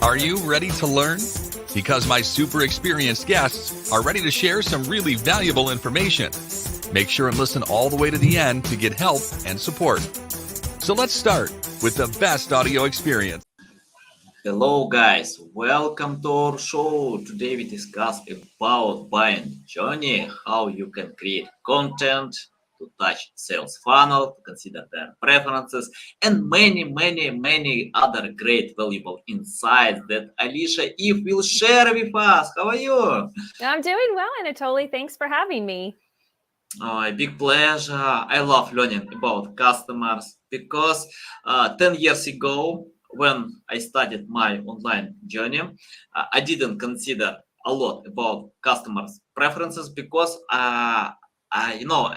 Are you ready to learn? Because my super experienced guests are ready to share some really valuable information. Make sure and listen all the way to the end to get help and support. So let's start with the best audio experience. Hello guys, welcome to our show. Today we discuss about buying journey, how you can create content, to touch sales funnel, to consider their preferences, and many other great valuable insights that Alysia Eve will share with us. How are you? I'm doing well, Anatoly. Thanks for having me. A big pleasure. I love learning about customers because 10 years ago, when I started my online journey, I didn't consider a lot about customers' preferences because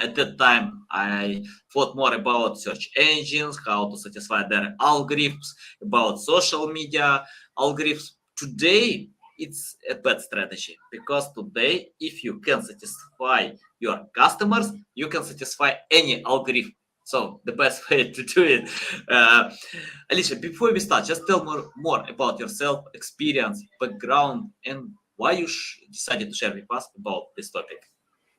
at that time I thought more about search engines, how to satisfy their algorithms, about social media algorithms. Today, it's a bad strategy because today, if you can satisfy your customers, you can satisfy any algorithm. So the best way to do it. Alysia, before we start, just tell more about yourself, experience, background, and why you decided to share with us about this topic.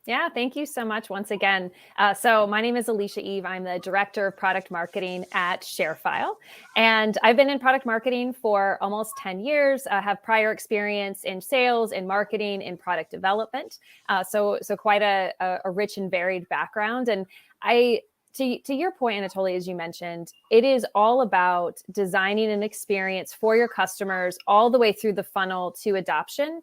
Yeah, thank you so much once again. So my name is Alysia Eve. I'm the Director of Product Marketing at ShareFile. And I've been in product marketing for almost 10 years. I have prior experience in sales, in marketing, in product development. So quite a rich and varied background. And to your point, Anatoly, as you mentioned, it is all about designing an experience for your customers all the way through the funnel to adoption.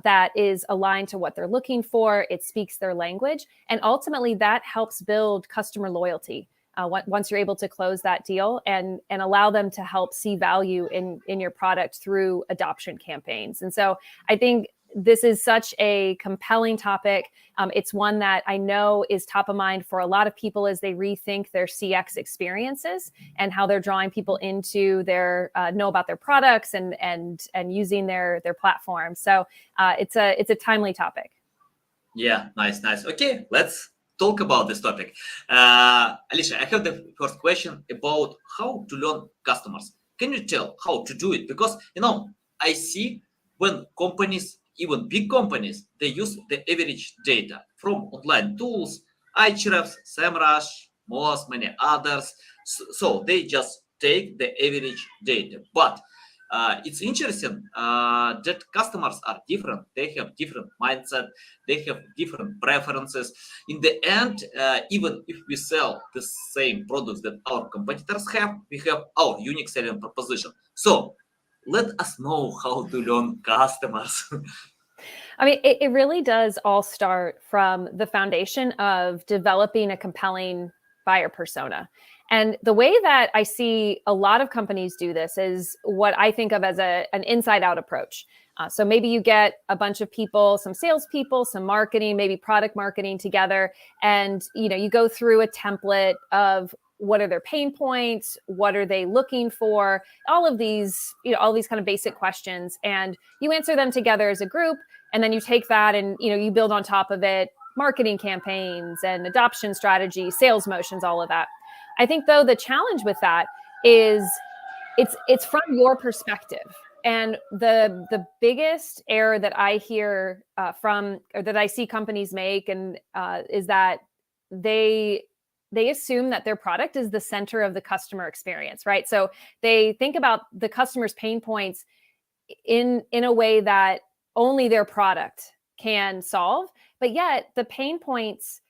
That is aligned to what they're looking for. It speaks their language. And ultimately, that helps build customer loyalty once you're able to close that deal and allow them to help see value in your product through adoption campaigns. And so I think this is such a compelling topic. It's one that I know is top of mind for a lot of people as they rethink their CX experiences and how they're drawing people into their know about their products and using their platform. So it's a timely topic. Yeah, nice. Okay, let's talk about this topic. Alysia, I have the first question about how to learn customers. Can you tell how to do it? Because I see when companies, even big companies, they use the average data from online tools, Ahrefs, SEMrush, Moz, many others. So they just take the average data. But it's interesting that customers are different. They have different mindset. They have different preferences. In the end, even if we sell the same products that our competitors have, we have our unique selling proposition. So let us know how to learn customers. I mean, it really does all start from the foundation of developing a compelling buyer persona. And the way that I see a lot of companies do this is what I think of as an inside-out approach. So maybe you get a bunch of people, some salespeople, some marketing, maybe product marketing together, and you go through a template of what are their pain points, what are they looking for, all of these kind of basic questions, and you answer them together as a group, and then you take that and you build on top of it marketing campaigns and adoption strategy, sales motions, all of that. I think though the challenge with that is it's from your perspective. And the biggest error that I hear or that I see companies make is that they assume that their product is the center of the customer experience, right? So they think about the customer's pain points in a way that only their product can solve, but yet the pain points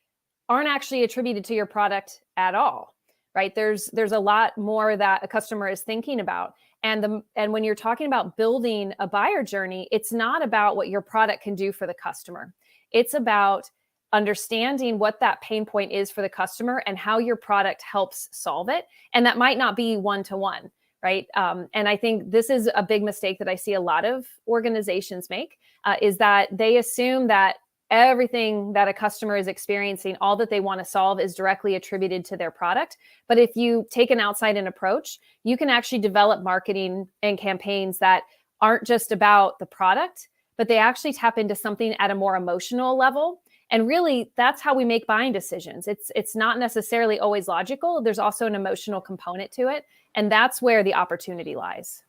aren't actually attributed to your product at all, right? There's a lot more that a customer is thinking about. And when you're talking about building a buyer journey, it's not about what your product can do for the customer. It's about understanding what that pain point is for the customer and how your product helps solve it. And that might not be one-to-one, right? And I think this is a big mistake that I see a lot of organizations make, is that they assume that everything that a customer is experiencing, all that they want to solve is directly attributed to their product. But if you take an outside-in approach, you can actually develop marketing and campaigns that aren't just about the product, but they actually tap into something at a more emotional level. And really, that's how we make buying decisions. It's not necessarily always logical. There's also an emotional component to it. And that's where the opportunity lies.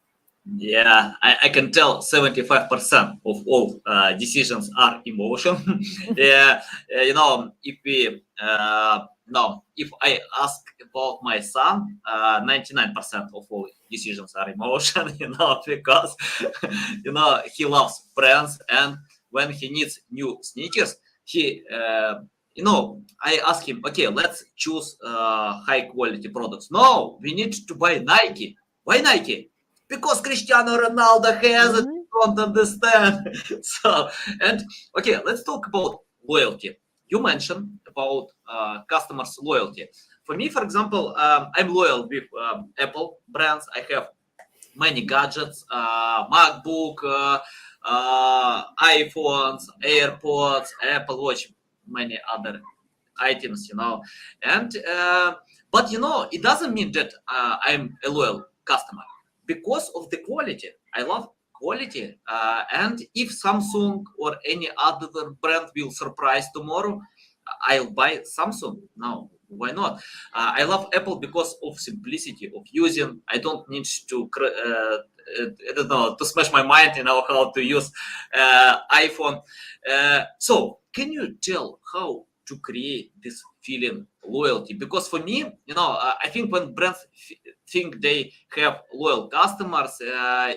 Yeah, I can tell 75% of all decisions are emotion. Yeah, if we no, if I ask about my son, 99% of all decisions are emotion. Because he loves brands, and when he needs new sneakers, he I ask him, okay, let's choose high quality products. No, we need to buy Nike. Why Nike? Because Cristiano Ronaldo has it. Mhm. Don't understand. So, and okay, let's talk about loyalty. You mentioned about customers' loyalty. For me, for example, I'm loyal with Apple brands. I have many gadgets, MacBook, iPhones, AirPods, Apple Watch, many other items, and but it doesn't mean that I'm a loyal customer because of the quality. I love quality, and if Samsung or any other brand will surprise tomorrow, I'll buy Samsung. No, why not? I love Apple because of simplicity of using. I don't need to I don't know, to smash my mind, how to use iPhone. So can you tell how to create this feeling loyalty? Because for me, I think when brands think they have loyal customers,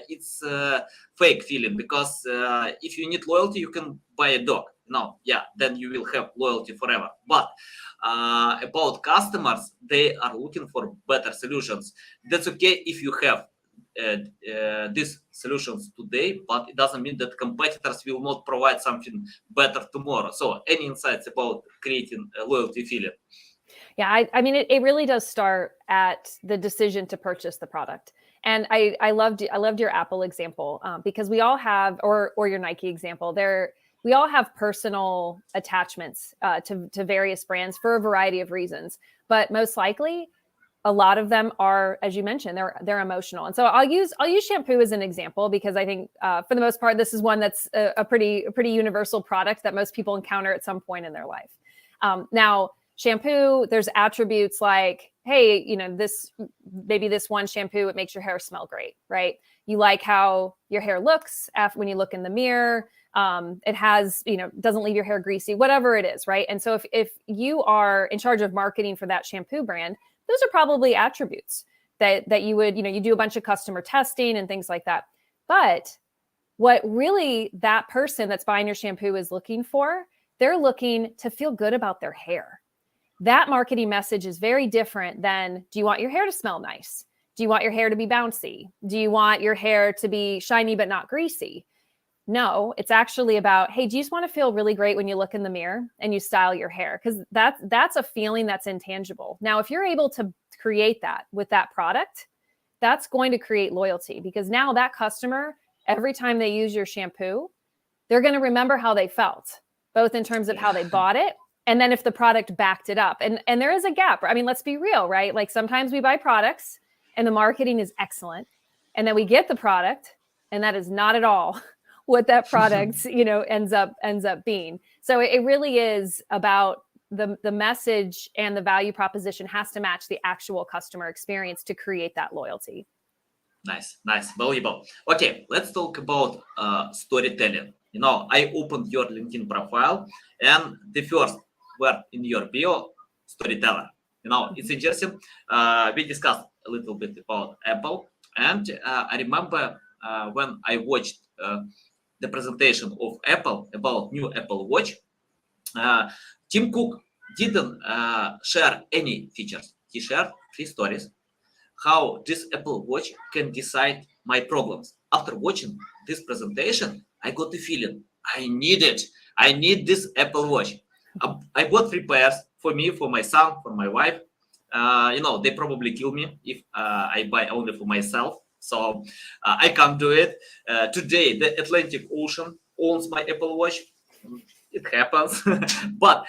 it's fake feeling, because if you need loyalty, you can buy a dog. No, yeah, then you will have loyalty forever. But about customers, they are looking for better solutions. That's okay if you have these solutions today, but it doesn't mean that competitors will not provide something better tomorrow. So, any insights about creating a loyalty feeling? Yeah, I mean, it really does start at the decision to purchase the product. And I loved your Apple example, because we all have, or your Nike example. We all have personal attachments to various brands for a variety of reasons, but most likely a lot of them are, as you mentioned, they're emotional. And so I'll use shampoo as an example, because I think for the most part this is one that's a pretty universal product that most people encounter at some point in their life. Now, shampoo, there's attributes like, hey, this one shampoo, it makes your hair smell great, right? You like how your hair looks when you look in the mirror. It has, doesn't leave your hair greasy, whatever it is, right? And so if you are in charge of marketing for that shampoo brand, those are probably attributes that you would, you do a bunch of customer testing and things like that. But what really that person that's buying your shampoo is looking for, they're looking to feel good about their hair. That marketing message is very different than, do you want your hair to smell nice? Do you want your hair to be bouncy? Do you want your hair to be shiny but not greasy? No, it's actually about, hey, do you just want to feel really great when you look in the mirror and you style your hair? Because that's a feeling that's intangible. Now, if you're able to create that with that product, that's going to create loyalty, because now that customer, every time they use your shampoo, they're going to remember how they felt, both in terms of how they bought it, and then if the product backed it up. And there is a gap. I mean, let's be real, right? Like sometimes we buy products and the marketing is excellent, and then we get the product and that is not at all what that product ends up being. So it really is about the message, and the value proposition has to match the actual customer experience to create that loyalty. Nice, valuable. Okay, let's talk about storytelling. I opened your LinkedIn profile, and the first word in your bio, storyteller. It's interesting. We discussed a little bit about Apple, and I remember when I watched the presentation of Apple about new Apple Watch, Tim Cook didn't share any features. He shared 3 stories how this Apple Watch can decide my problems. After watching this presentation, I got the feeling I need it. I need this Apple Watch. I bought 3 pairs for me, for my son, for my wife. They probably kill me if I buy only for myself. So I can't do it. Today, the Atlantic Ocean owns my Apple Watch. It happens. But,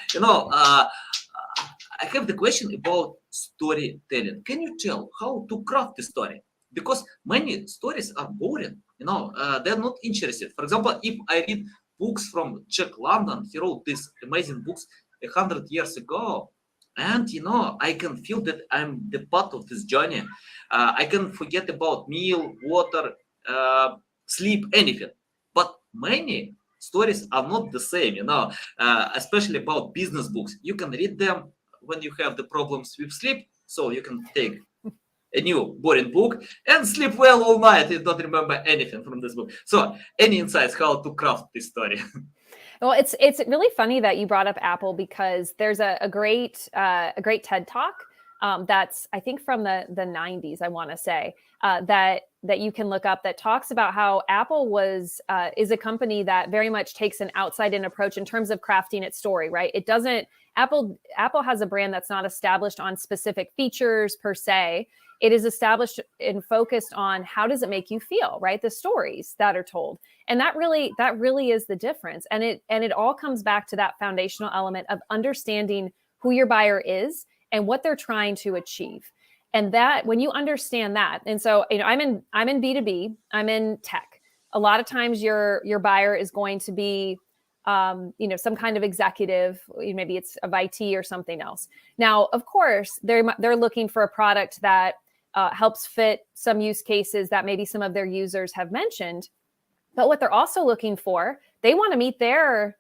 I have the question about storytelling. Can you tell how to craft the story? Because many stories are boring. They're not interested. For example, if I read books from Jack London, he wrote these amazing books 100 years ago. And I can feel that I'm the part of this journey. I can forget about meal, water, sleep anything. But many stories are not the same, especially about business books. You can read them when you have the problems with sleep, so you can take a new boring book and sleep well all night and don't remember anything from this book. So any insights how to craft this story? Well, it's really funny that you brought up Apple, because there's a great TED talk that's, I think, from the 90s, I want to say, that you can look up, that talks about how Apple is a company that very much takes an outside-in approach in terms of crafting its story, right? It doesn't, Apple has a brand that's not established on specific features per se. It is established and focused on how does it make you feel, right? The stories that are told. And that really is the difference. And it all comes back to that foundational element of understanding who your buyer is and what they're trying to achieve. And that, when you understand that, and so, I'm in B2B, I'm in tech. A lot of times your buyer is going to be some kind of executive, maybe it's of IT or something else. Now, of course, they're looking for a product that helps fit some use cases that maybe some of their users have mentioned. But what they're also looking for, they want to meet their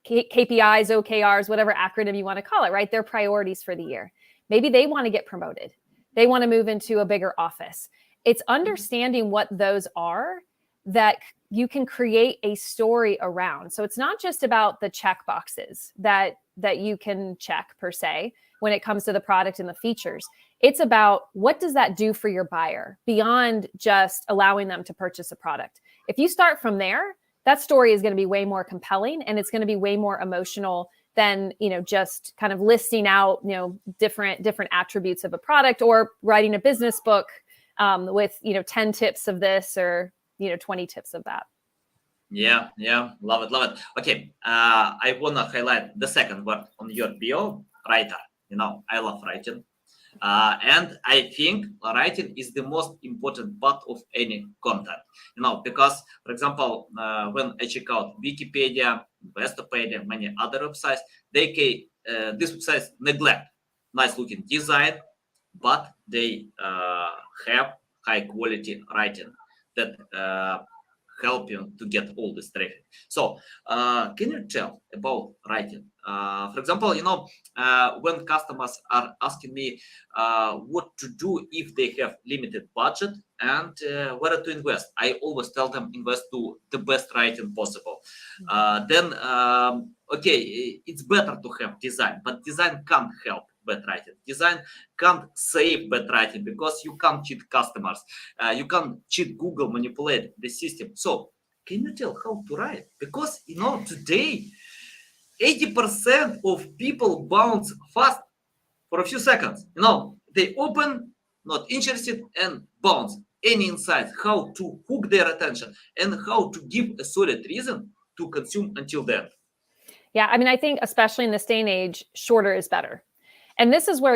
KPIs, OKRs, whatever acronym you want to call it, right? Their priorities for the year. Maybe they want to get promoted. They want to move into a bigger office. It's understanding what those are that you can create a story around. So it's not just about the check boxes that you can check per se when it comes to the product and the features. It's about, what does that do for your buyer beyond just allowing them to purchase a product? If you start from there, that story is going to be way more compelling, and it's going to be way more emotional than, just kind of listing out, different attributes of a product, or writing a business book with, 10 tips of this, or, 20 tips of that. Yeah, love it. Okay, I want to highlight the second word on your bio, writer. I love writing. And I think writing is the most important part of any content, because, for example, when I check out Wikipedia, Investopedia, many other websites, these websites neglect nice looking design, but they have high quality writing that help you to get all this traffic. So can you tell about writing? For example, when customers are asking me what to do if they have limited budget and where to invest, I always tell them invest to the best writing possible. Then it's better to have design, but design can't help bad writing. Design can't save bad writing, because you can't cheat customers. You can't cheat Google, manipulate the system. So can you tell how to write? Because, today, 80% of people bounce fast for a few seconds. They open, not interested, and bounce. Any insights how to hook their attention and how to give a solid reason to consume until then? Yeah, I think especially in this day and age, shorter is better. And this is where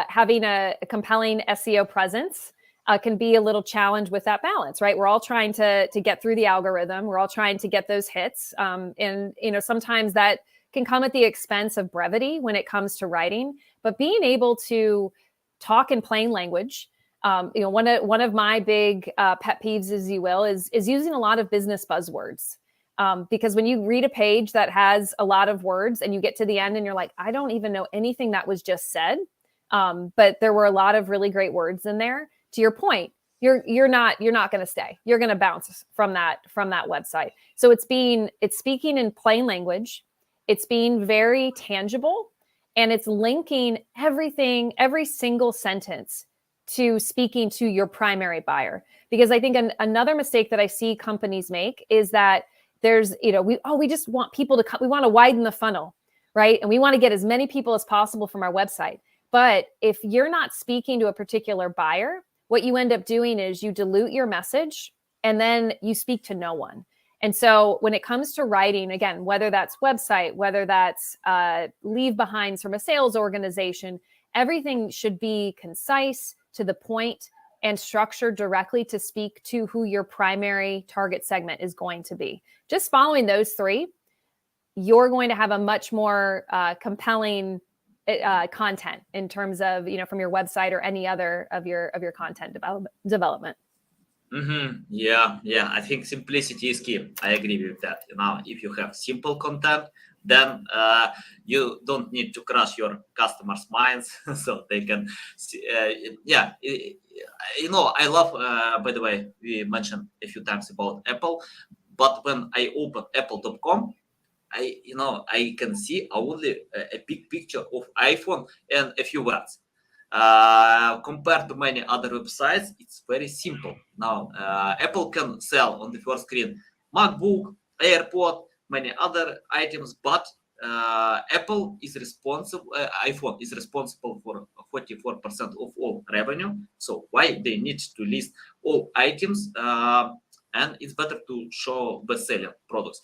having a compelling SEO presence can be a little challenge with that balance, right? We're all trying to get through the algorithm. We're all trying to get those hits. And sometimes that can come at the expense of brevity when it comes to writing. But being able to talk in plain language, one of my big pet peeves, as you will, is using a lot of business buzzwords. Because when you read a page that has a lot of words and you get to the end and you're like, I don't even know anything that was just said. But there were a lot of really great words in there. To your point, you're not going to stay. You're going to bounce from that website. So it's speaking in plain language. It's being very tangible, and it's linking everything, every single sentence, to speaking to your primary buyer. Because I think another mistake that I see companies make is that there's, we just want people to come. We want to widen the funnel, right? And we want to get as many people as possible from our website. But if you're not speaking to a particular buyer, what you end up doing is you dilute your message and then you speak to no one. And so when it comes to writing, again, whether that's website, whether that's leave behinds from a sales organization, everything should be concise, to the point, and structured directly to speak to who your primary target segment is going to be. Just following those three, you're going to have a much more compelling content in terms of, from your website or any other of your content development. Yeah, I think simplicity is key. I agree with that. If you have simple content, then you don't need to crush your customers' minds, so they can. Yeah, I love. By the way, we mentioned a few times about Apple, but when I open Apple.com, I can see only a big picture of iPhone and a few words. Compared to many other websites, it's very simple. Now, Apple can sell on the first screen MacBook, AirPod, many other items, but Apple is responsible. iPhone is responsible for 44% of all revenue. So why they need to list all items? And it's better to show best-selling products.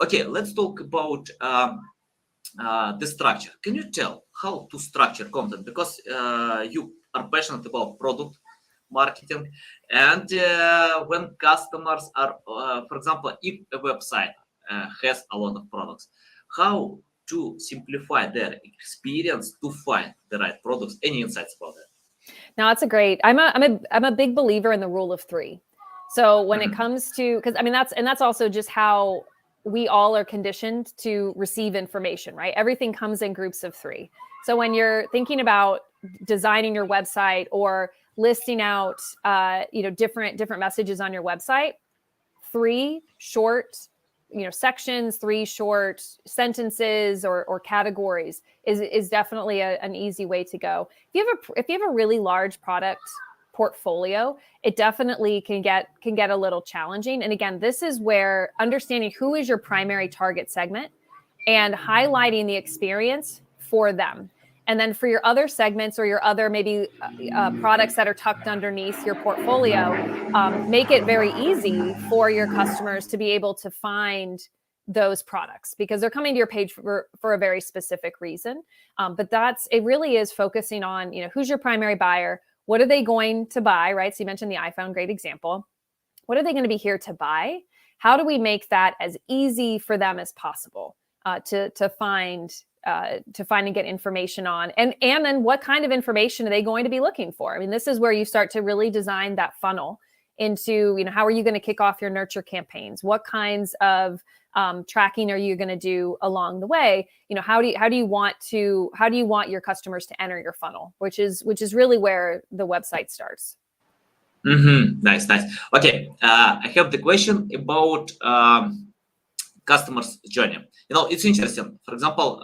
Okay, let's talk about the structure. Can you tell how to structure content? Because you are passionate about product marketing, and when customers are, for example, if a website has a lot of products, how to simplify their experience to find the right products? Any insights about that? Now, that's a great. I'm a big believer in the rule of three. So when it Mhm. comes to, because I mean that's also just how we all are conditioned to receive information, right? Everything comes in groups of three. So when you're thinking about designing your website or listing out, different messages on your website, three short sections, three short sentences or categories is definitely an easy way to go. If you have a really large product portfolio, it definitely can get a little challenging. And again, this is where understanding who is your primary target segment and highlighting the experience for them. And then for your other segments or your other maybe products that are tucked underneath your portfolio, make it very easy for your customers to be able to find those products because they're coming to your page for a very specific reason. But it really is focusing on, who's your primary buyer? What are they going to buy, right? So you mentioned the iPhone, great example. What are they going to be here to buy? How do we make that as easy for them as possible to find and get information on? And then what kind of information are they going to be looking for? I mean, this is where you start to really design that funnel into, how are you going to kick off your nurture campaigns? What kinds of tracking are you going to do along the way? How do you want your customers to enter your funnel, which is really where the website starts. Nice. Okay, I have the question about customer's journey. It's interesting. For example,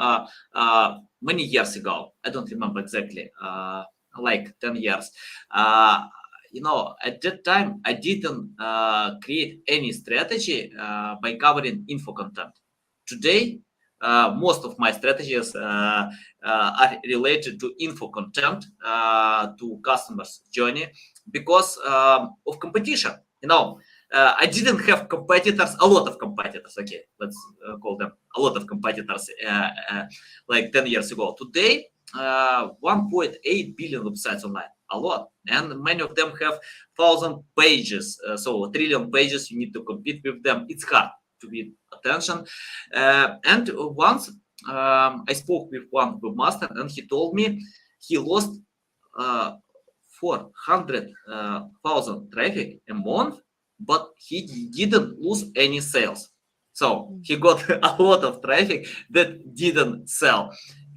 many years ago, I don't remember exactly, like 10 years, at that time, I didn't create any strategy by covering info content. Today, most of my strategies are related to info content, to customers' journey, because of competition. I didn't have competitors, a lot of competitors. Okay, let's call them a lot of competitors like 10 years ago. Today, 1.8 billion websites online, a lot. And many of them have 1,000 pages, so 1 trillion pages. You need to compete with them. It's hard to be attention. And once I spoke with one webmaster, and he told me he lost 400,000 traffic a month, but he didn't lose any sales. So he got a lot of traffic that didn't sell.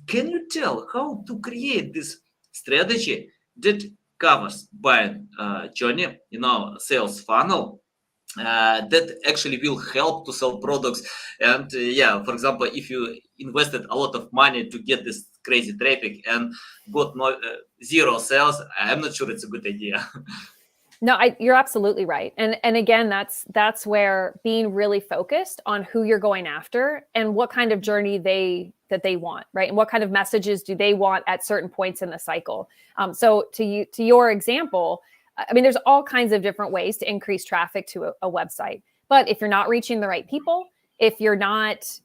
Can you tell how to create this strategy that covers buying journey, sales funnel, that actually will help to sell products? And for example, if you invested a lot of money to get this crazy traffic and got zero sales, I'm not sure it's a good idea. No, you're absolutely right. And again, that's where being really focused on who you're going after and what kind of journey that they want, right? And what kind of messages do they want at certain points in the cycle? So to your example, I mean, there's all kinds of different ways to increase traffic to a website. But if you're not reaching the right people, if you're not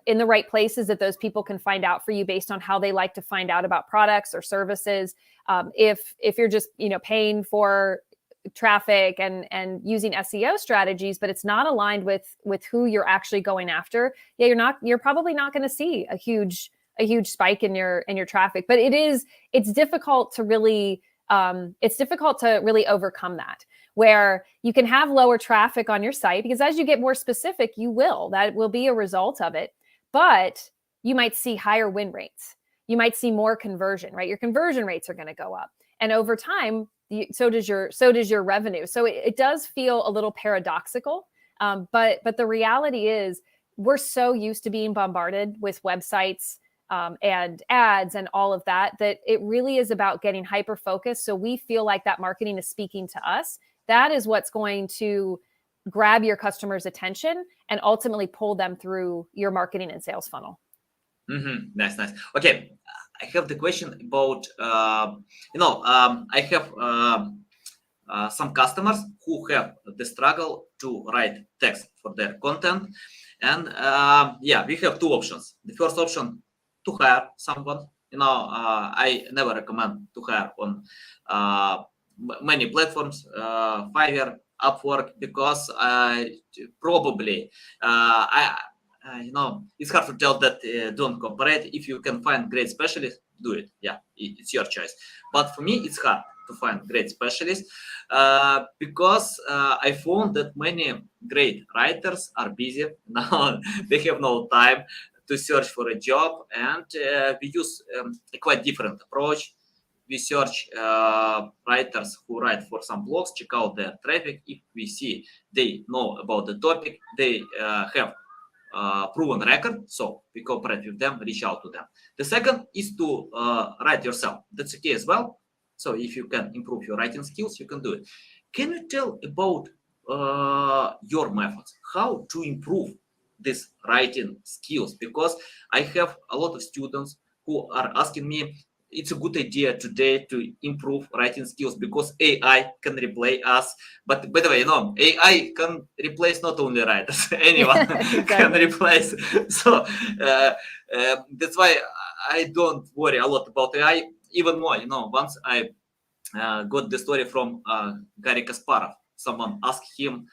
in the right places that those people can find out for you based on how they like to find out about products or services, if you're just paying for traffic and using SEO strategies, but it's not aligned with who you're actually going after, you're probably not going to see a huge spike in your traffic. But it's difficult to really overcome that. where you can have lower traffic on your site, because as you get more specific, that will be a result of it. But you might see higher win rates. You might see more conversion, right? Your conversion rates are going to go up. And over time, so does your revenue. So it does feel a little paradoxical. But the reality is we're so used to being bombarded with websites and ads and all of that it really is about getting hyper-focused. So we feel like that marketing is speaking to us. That is what's going to grab your customers' attention and ultimately pull them through your marketing and sales funnel. Nice. Okay, I have the question about, I have some customers who have the struggle to write text for their content. And we have two options. The first option, to hire someone. I never recommend to hire on many platforms, Fiverr, Upwork, because probably it's hard to tell that don't cooperate. If you can find great specialists, do it. Yeah, it's your choice. But for me, it's hard to find great specialists because I found that many great writers are busy now. They have no time to search for a job, and we use a quite different approach. We search writers who write for some blogs, check out their traffic. If we see they know about the topic, they have proven record, so we cooperate with them, reach out to them. The second is to write yourself. That's okay as well. So if you can improve your writing skills, you can do it. Can you tell about your methods, how to improve these writing skills? Because I have a lot of students who are asking me, it's a good idea today to improve writing skills because AI can replace us. But by the way, AI can replace not only writers, anyone can replace. So that's why I don't worry a lot about AI. Even more, once I got the story from Garry Kasparov. Someone asked him,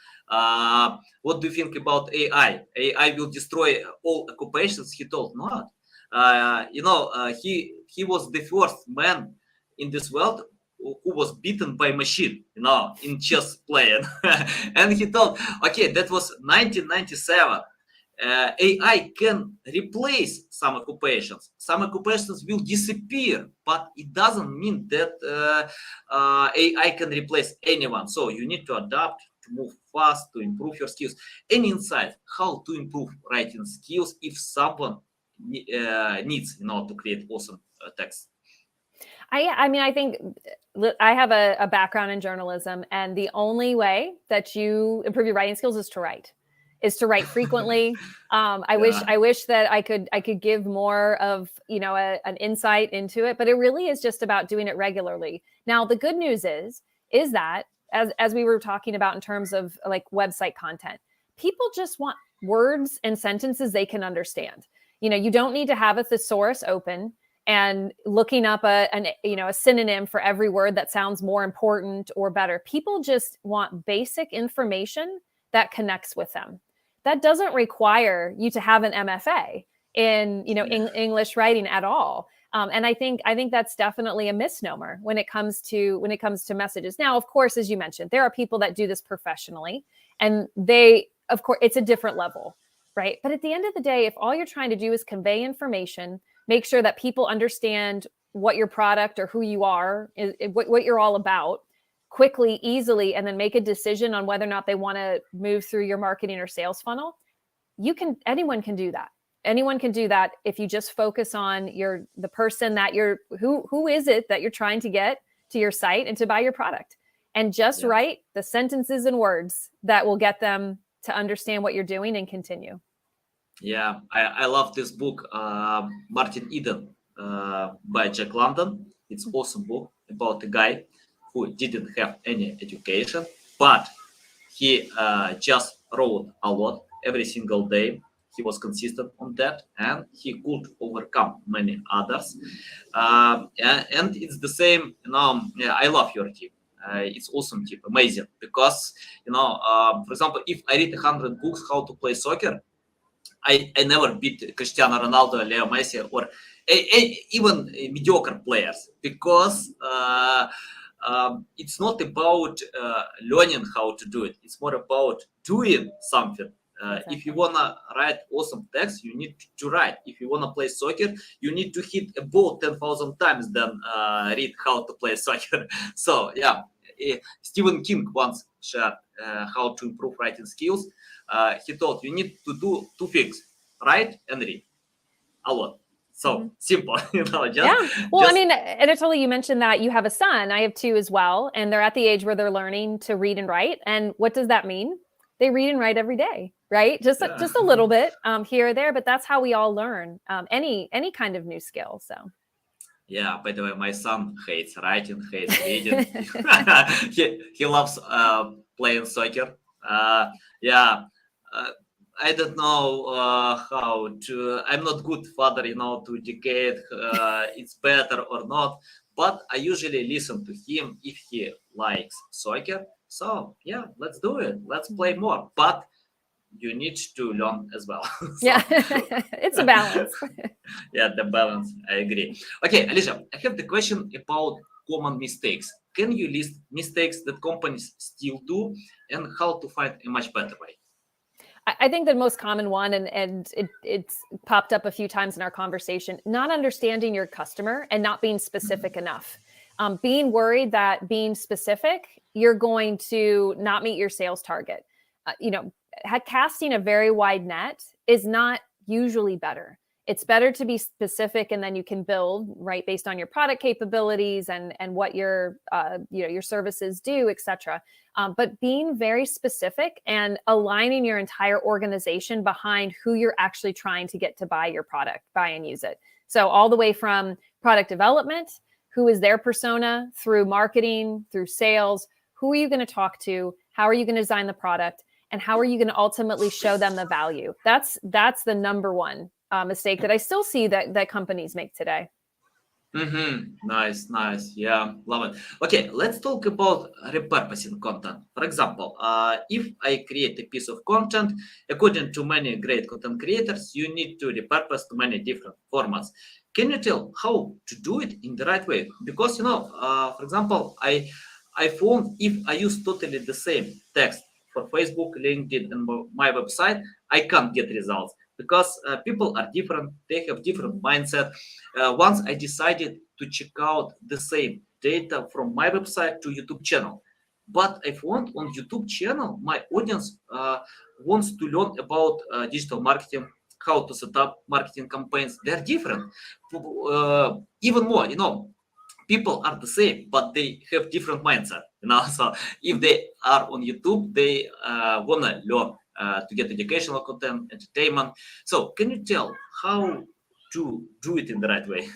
what do you think about AI? AI will destroy all occupations. He told, not. He was the first man in this world who was beaten by machine, in chess playing. And he told, okay, that was 1997. AI can replace some occupations. Some occupations will disappear, but it doesn't mean that AI can replace anyone. So you need to adapt, to move fast, to improve your skills. Any insight how to improve writing skills if someone needs to create awesome text? I think I have a background in journalism, and the only way that you improve your writing skills is to write frequently. I wish that I could give more of an insight into it, but it really is just about doing it regularly. Now, the good news is that as we were talking about in terms of like website content, people just want words and sentences they can understand. You don't need to have a thesaurus open and looking up a synonym for every word that sounds more important or better. People just want basic information that connects with them. That doesn't require you to have an MFA in English writing at all. And I think that's definitely a misnomer when it comes to messages. Now, of course, as you mentioned, there are people that do this professionally, and of course, it's a different level, right? But at the end of the day, if all you're trying to do is convey information, make sure that people understand what your product or who you are, what you're all about, quickly, easily, and then make a decision on whether or not they want to move through your marketing or sales funnel, anyone can do that. Anyone can do that if you just focus on the person that who is it that you're trying to get to your site and to buy your product, and just write the sentences and words that will get them to understand what you're doing and continue. Yeah, I love this book, Martin Eden, by Jack London. It's an awesome book about a guy who didn't have any education, but he just wrote a lot every single day. He was consistent on that, and he could overcome many others. And it's the same. I love your tip. It's awesome tip, amazing. Because for example, if I read 100 books how to play soccer, I never beat Cristiano Ronaldo, Leo Messi, or even mediocre players, because it's not about learning how to do it. It's more about doing something. If you want to write awesome text, you need to write. If you want to play soccer, you need to hit a ball 10,000 times than read how to play soccer. So, yeah, Stephen King once shared how to improve writing skills. He told you need to do two things, write and read a lot. So simple, Well, I mean, Anatoly, you mentioned that you have a son. I have two as well, and they're at the age where they're learning to read and write. And what does that mean? They read and write every day, right? Just a little bit here or there, but that's how we all learn any kind of new skill. So. Yeah, by the way, my son hates writing, hates reading. he loves playing soccer. I don't know how to. I'm not good father, to educate. It's better or not. But I usually listen to him if he likes soccer. So yeah, let's do it. Let's play more. But you need to learn as well. Yeah, it's a balance. Yeah, the balance. I agree. Okay, Alysia, I have the question about common mistakes. Can you list mistakes that companies still do and how to find a much better way? I think the most common one, and it's popped up a few times in our conversation, not understanding your customer and not being specific enough. Being worried that being specific, you're going to not meet your sales target. Casting a very wide net is not usually better. It's better to be specific, and then you can build right based on your product capabilities and what your your services do, etc. But being very specific and aligning your entire organization behind who you're actually trying to get to buy your product, buy and use it. So all the way from product development, who is their persona, through marketing, through sales, who are you going to talk to? How are you going to design the product? And how are you going to ultimately show them the value? That's the number one mistake that I still see that companies make today. Nice. Yeah, love it. Okay, let's talk about repurposing content. For example, if I create a piece of content, according to many great content creators, you need to repurpose to many different formats. Can you tell how to do it in the right way? Because for example, I found if I use totally the same text for Facebook, LinkedIn, and my website, I can't get results because people are different. They have different mindset. Once I decided to check out the same data from my website to YouTube channel, but I found on YouTube channel, my audience wants to learn about digital marketing, how to set up marketing campaigns. They're different. Even more, people are the same, but they have different mindset. So if they are on YouTube, they wanna learn to get educational content, entertainment. So can you tell how to do it in the right way?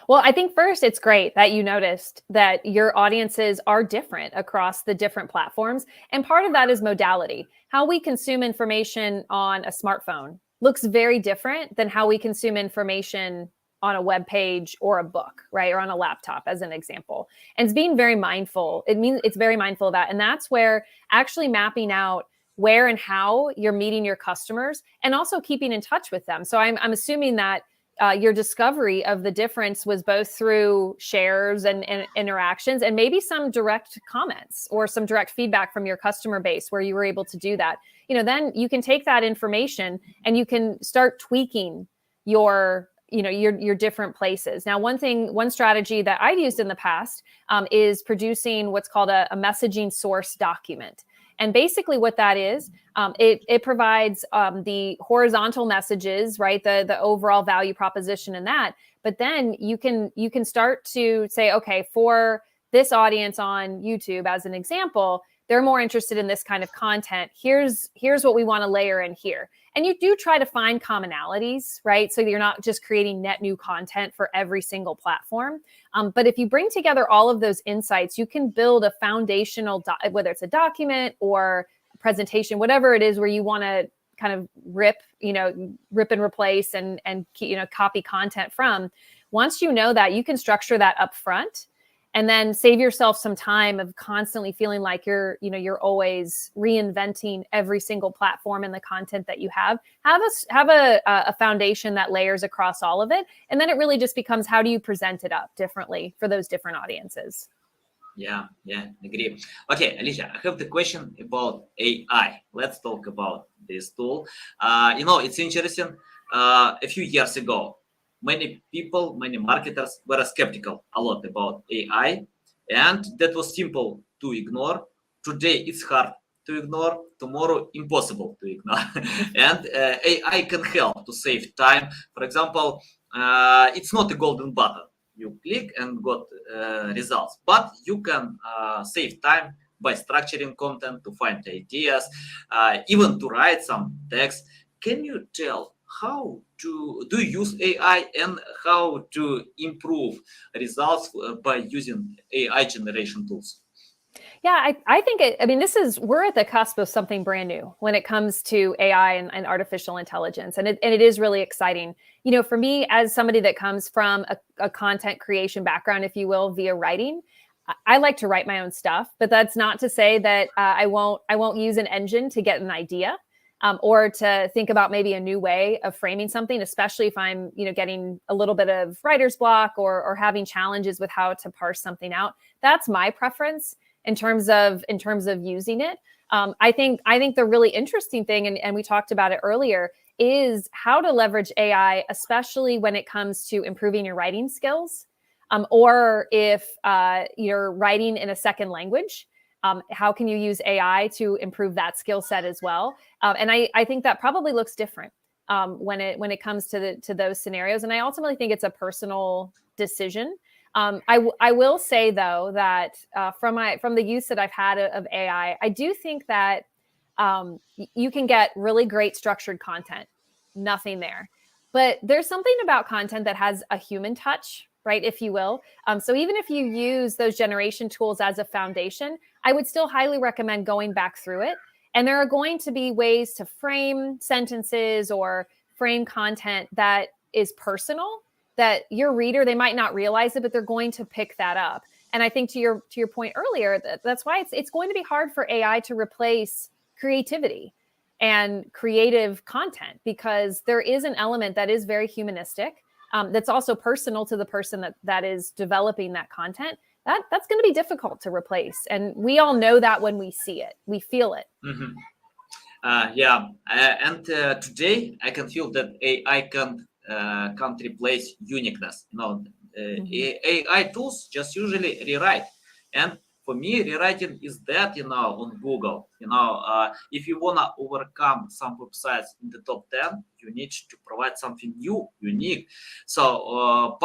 Well, I think first it's great that you noticed that your audiences are different across the different platforms. And part of that is modality. How we consume information on a smartphone looks very different than how we consume information on a web page or a book, right? Or on a laptop, as an example. And it's being very mindful. It's very mindful of that. And that's where actually mapping out where and how you're meeting your customers and also keeping in touch with them. So I'm assuming that your discovery of the difference was both through shares and interactions and maybe some direct comments or some direct feedback from your customer base where you were able to do that. Then you can take that information and you can start tweaking your different places. Now, one strategy that I've used in the past is producing what's called a messaging source document. And basically what that is, it provides the horizontal messages, right? The overall value proposition in that. But then you can start to say, okay, for this audience on YouTube, as an example, they're more interested in this kind of content. Here's what we want to layer in here. And you do try to find commonalities, right? So you're not just creating net new content for every single platform. But if you bring together all of those insights, you can build a foundational, whether it's a document or a presentation, whatever it is where you want to kind of rip and replace and copy content from. Once you know that, you can structure that up front. And then save yourself some time of constantly feeling like you're always reinventing every single platform and the content that you have. Have a foundation that layers across all of it. And then it really just becomes, how do you present it up differently for those different audiences? Yeah, agree. Okay, Alicia, I have the question about AI. Let's talk about this tool. It's interesting. A few years ago, many people, many marketers were skeptical a lot about AI, and that was simple to ignore. Today, it's hard to ignore. Tomorrow, impossible to ignore. And AI can help to save time. For example, it's not a golden button you click and got results, but you can save time by structuring content to find ideas, even to write some text. Can you tell how to do you use AI and how to improve results by using AI generation tools? Yeah, I think we're at the cusp of something brand new when it comes to AI and artificial intelligence. And it is really exciting. For me, as somebody that comes from a content creation background, if you will, via writing, I like to write my own stuff, but that's not to say that I won't use an engine to get an idea. Or to think about maybe a new way of framing something, especially if I'm, getting a little bit of writer's block or having challenges with how to parse something out. That's my preference in terms of using it. I think the really interesting thing, and we talked about it earlier, is how to leverage AI, especially when it comes to improving your writing skills, or if you're writing in a second language. How can you use AI to improve that skill set as well? And I think that probably looks different when it comes to those scenarios. And I ultimately think it's a personal decision. I will say though that from the use that I've had of AI, I do think that you can get really great structured content. Nothing there, but there's something about content that has a human touch, right, if you will. So even if you use those generation tools as a foundation, I would still highly recommend going back through it. And there are going to be ways to frame sentences or frame content that is personal, that your reader, they might not realize it, but they're going to pick that up. And I think to your point earlier, that's why it's going to be hard for AI to replace creativity and creative content, because there is an element that is very humanistic, that's also personal to the person that is developing that content. That's going to be difficult to replace. And we all know that when we see it, we feel it. Mm-hmm. And today I can feel that AI can't replace uniqueness. AI tools just usually rewrite. And for me, rewriting is that, on Google. If you want to overcome some websites in the top 10, you need to provide something new, unique. So,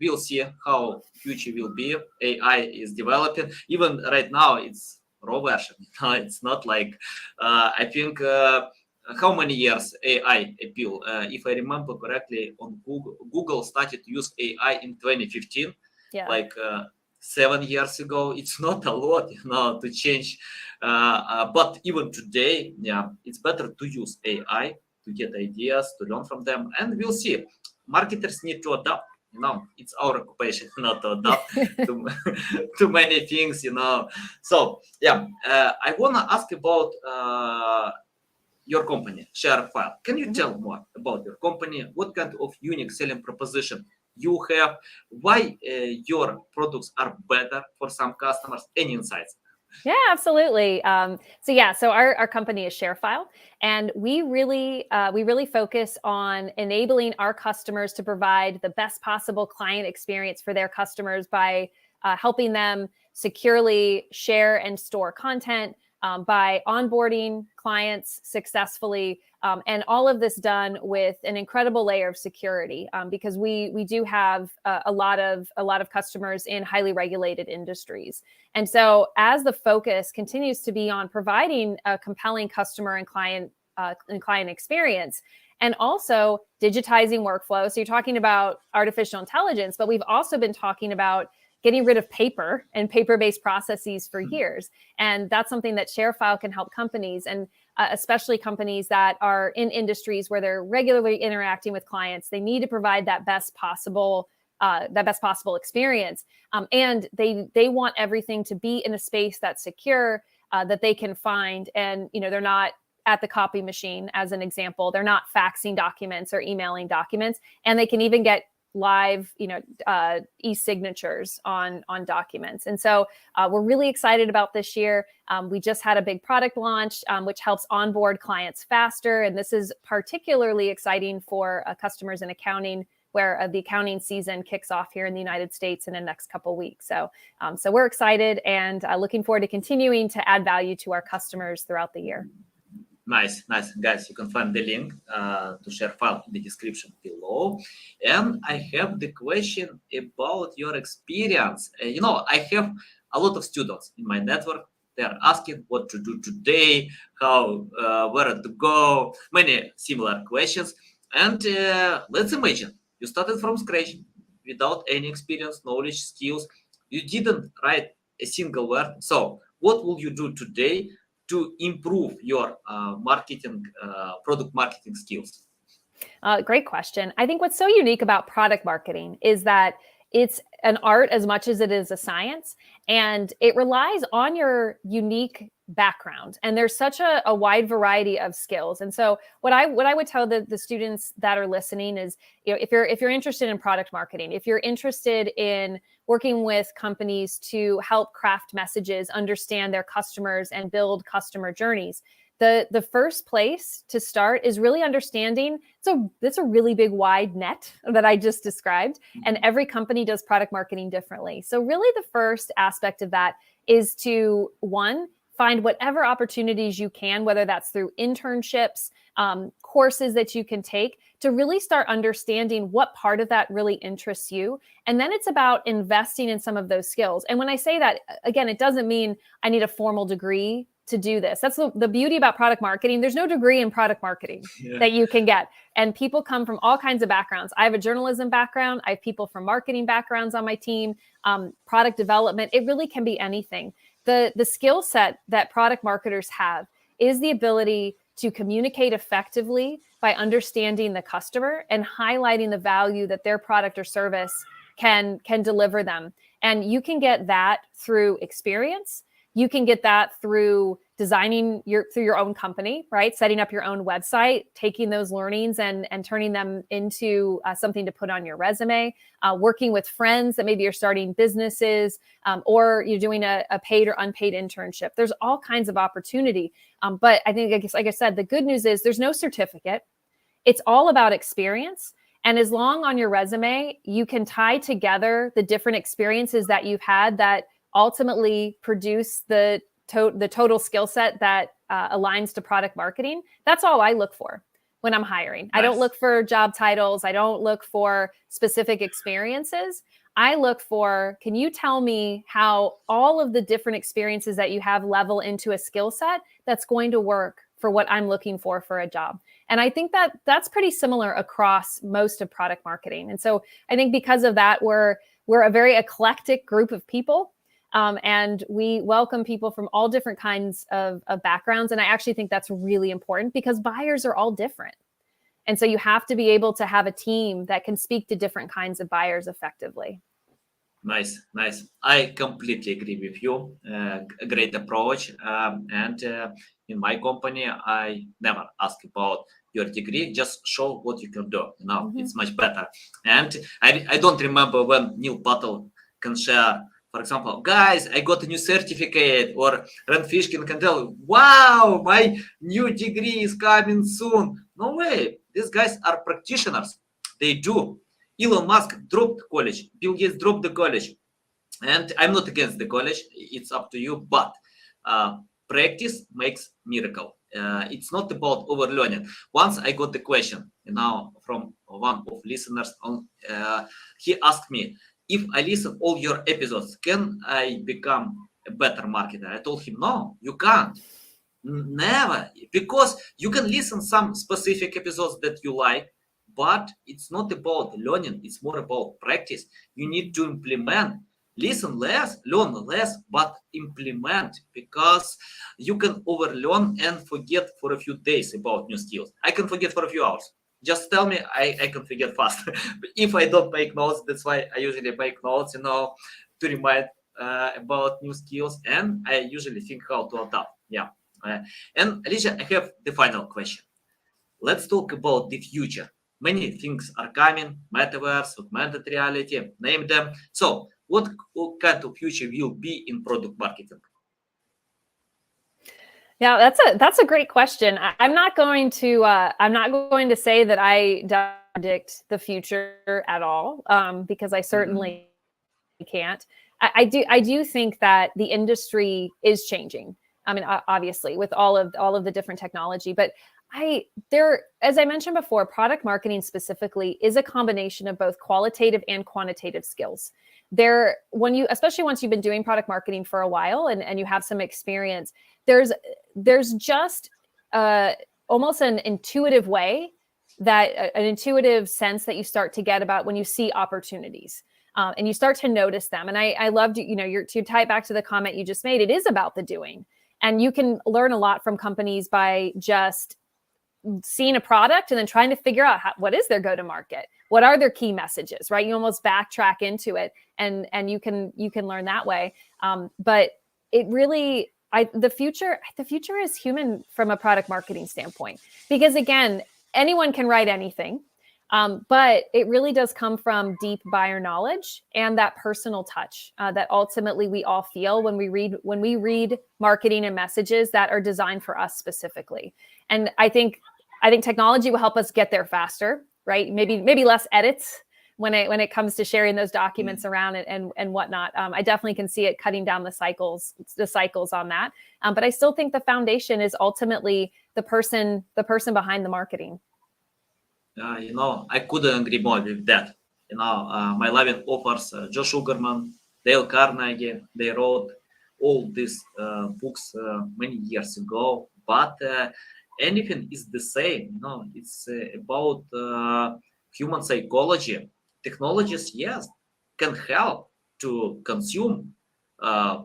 we'll see how future will be. AI is developing. Even right now, it's raw version. It's not like, I think, how many years AI appeal? If I remember correctly, on Google started to use AI in 2015, like 7 years ago. It's not a lot, to change. But even today, it's better to use AI to get ideas, to learn from them, and we'll see. Marketers need to adapt. It's our occupation, not to adapt to many things. So I wanna ask about your company, ShareFile. Can you tell more about your company? What kind of unique selling proposition you have? Why your products are better for some customers? Any insights? Yeah, absolutely. So our company is ShareFile, and we really focus on enabling our customers to provide the best possible client experience for their customers by helping them securely share and store content, by onboarding clients successfully, and all of this done with an incredible layer of security, because we do have a lot of customers in highly regulated industries. And so as the focus continues to be on providing a compelling customer and client experience, and also digitizing workflow. So you're talking about artificial intelligence, but we've also been talking about getting rid of paper and paper-based processes for years. And that's something that ShareFile can help companies, and especially companies that are in industries where they're regularly interacting with clients. They need to provide that best possible experience. And they want everything to be in a space that's secure, that they can find. And, they're not at the copy machine, as an example. They're not faxing documents or emailing documents, and they can even get live, e-signatures on documents. And so we're really excited about this year. We just had a big product launch, which helps onboard clients faster. And this is particularly exciting for customers in accounting, where the accounting season kicks off here in the United States in the next couple of weeks. So we're excited and looking forward to continuing to add value to our customers throughout the year. Nice. Guys, you can find the link to share file in the description below. And I have the question about your experience. I have a lot of students in my network. They're asking what to do today, how, where to go, many similar questions. And let's imagine you started from scratch without any experience, knowledge, skills. You didn't write a single word. So what will you do today to improve your product marketing skills? Great question. I think what's so unique about product marketing is that it's an art as much as it is a science, and it relies on your unique background. And there's such a wide variety of skills. And so what I would tell the students that are listening is, if you're interested in product marketing, if you're interested in working with companies to help craft messages, understand their customers, and build customer journeys, the first place to start is really understanding. So that's a really big wide net that I just described, and every company does product marketing differently. So really the first aspect of that is to, one, find whatever opportunities you can, whether that's through internships, courses that you can take, to really start understanding what part of that really interests you. And then it's about investing in some of those skills. And when I say that, again, it doesn't mean I need a formal degree to do this. That's the beauty about product marketing. There's no degree in product marketing that you can get. And people come from all kinds of backgrounds. I have a journalism background. I have people from marketing backgrounds on my team, product development. It really can be anything. The skill set that product marketers have is the ability to communicate effectively by understanding the customer and highlighting the value that their product or service can deliver them. And you can get that through experience. You can get that through designing through your own company, right? Setting up your own website, taking those learnings and turning them into something to put on your resume, working with friends that maybe you're starting businesses, or you're doing a paid or unpaid internship. There's all kinds of opportunity. But I think, like I said, the good news is there's no certificate. It's all about experience. And as long on your resume, you can tie together the different experiences that you've had that ultimately produce the total skill set that aligns to product marketing. That's all I look for when I'm hiring. Nice. I don't look for job titles. I don't look for specific experiences. I look for, can you tell me how all of the different experiences that you have level into a skill set that's going to work for what I'm looking for a job? And I think that that's pretty similar across most of product marketing. And so I think because of that, we're a very eclectic group of people. And we welcome people from all different kinds of backgrounds. And I actually think that's really important because buyers are all different. And so you have to be able to have a team that can speak to different kinds of buyers effectively. Nice. I completely agree with you. A great approach. And in my company, I never ask about your degree. Just show what you can do. It's much better. And I don't remember when Neil Patel can share, for example, guys, I got a new certificate, or Ren Fishkin can tell, wow, my new degree is coming soon. No way. These guys are practitioners. They do. Elon Musk dropped college. Bill Gates dropped the college. And I'm not against the college. It's up to you. But practice makes miracle. It's not about overlearning. Once I got the question from one of listeners. He asked me, if I listen all your episodes, can I become a better marketer? I told him, no, you can't. Never. Because you can listen some specific episodes that you like, but it's not about learning. It's more about practice. You need to implement. Listen less, learn less, but implement, because you can overlearn and forget for a few days about new skills. I can forget for a few hours. Just tell me, I can forget fast. If I don't make notes, that's why I usually make notes, to remind about new skills, and I usually think how to adapt. And Alysia, I have the final question. Let's talk about the future. many things are coming, metaverse, augmented reality, name them. So what kind of future will be in product marketing? Yeah, that's a great question. I'm not going to say that I predict the future at all, because I certainly can't. I do think that the industry is changing. I mean, obviously, with all of the different technology, but as I mentioned before, product marketing specifically is a combination of both qualitative and quantitative skills. Especially once you've been doing product marketing for a while and you have some experience, there's just almost an intuitive way, an intuitive sense that you start to get about when you see opportunities. And you start to notice them. And I loved, to tie it back to the comment you just made, it is about the doing. And you can learn a lot from companies by just seeing a product and then trying to figure out what is their go-to-market, what are their key messages, right? You almost backtrack into it, and you can learn that way. But it really, the future is human from a product marketing standpoint, because again, anyone can write anything. But it really does come from deep buyer knowledge and that personal touch that ultimately we all feel when we read marketing and messages that are designed for us specifically. And I think technology will help us get there faster, right? Maybe less edits when it comes to sharing those documents around and whatnot. I definitely can see it cutting down the cycles on that. But I still think the foundation is ultimately the person behind the marketing. I couldn't agree more with that. My loving authors, Joe Sugarman, Dale Carnegie, they wrote all these books many years ago, but anything is the same. It's about human psychology. Technologies, yes, can help to consume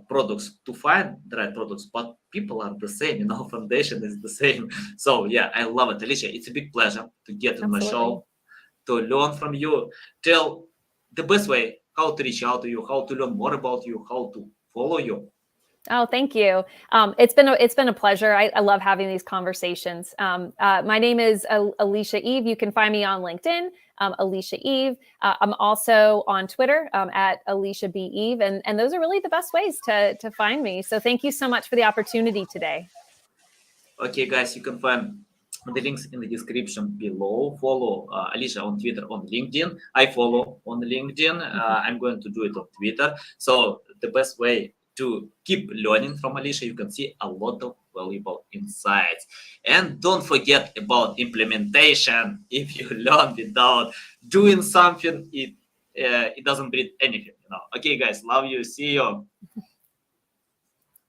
products, to find the right products, but people are the same. Foundation is the same. So yeah, I love it, Alysia. It's a big pleasure to get on my show, to learn from you. Tell the best way how to reach out to you, how to learn more about you, how to follow you. Oh, thank you. It's been a pleasure. I love having these conversations. My name is Alysia Eve. You can find me on LinkedIn, Alysia Eve. I'm also on Twitter at Alysia B. Eve, and those are really the best ways to find me. So thank you so much for the opportunity today. Okay, guys, you can find the links in the description below. Follow Alysia on Twitter, on LinkedIn. I follow on LinkedIn. I'm going to do it on Twitter. So the best way to keep learning from Alysia, you can see a lot of valuable insights. And don't forget about implementation. If you learn without doing something, it doesn't bring anything. Okay, guys, love you. See you.